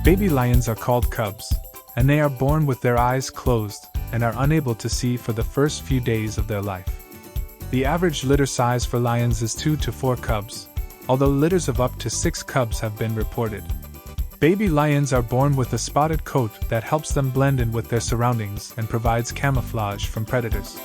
Baby lions are called cubs, and they are born with their eyes closed and are unable to see for the first few days of their life. The average litter size for lions is 2 to 4 cubs, although litters of up to 6 cubs have been reported. Baby lions are born with a spotted coat that helps them blend in with their surroundings and provides camouflage from predators.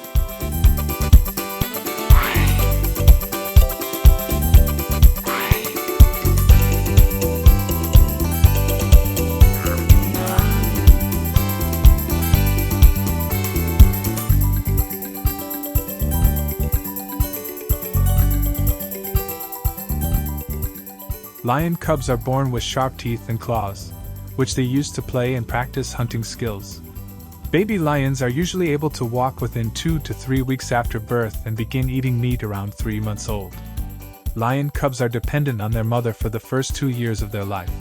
Lion cubs are born with sharp teeth and claws, which they use to play and practice hunting skills. Baby lions are usually able to walk within 2 to 3 weeks after birth and begin eating meat around 3 months old. Lion cubs are dependent on their mother for the first 2 years of their life,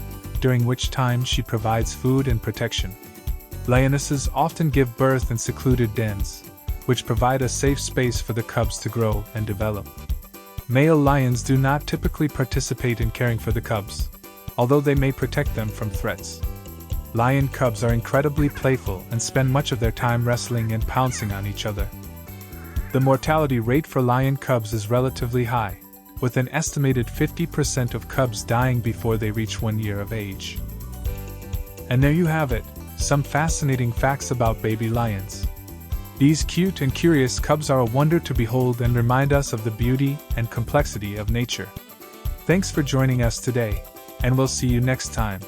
during which time she provides food and protection. Lionesses often give birth in secluded dens, which provide a safe space for the cubs to grow and develop. Male lions do not typically participate in caring for the cubs, although they may protect them from threats. Lion cubs are incredibly playful and spend much of their time wrestling and pouncing on each other. The mortality rate for lion cubs is relatively high, with an estimated 50% of cubs dying before they reach 1 year of age. And there you have it, some fascinating facts about baby lions. These cute and curious cubs are a wonder to behold and remind us of the beauty and complexity of nature. Thanks for joining us today, and we'll see you next time.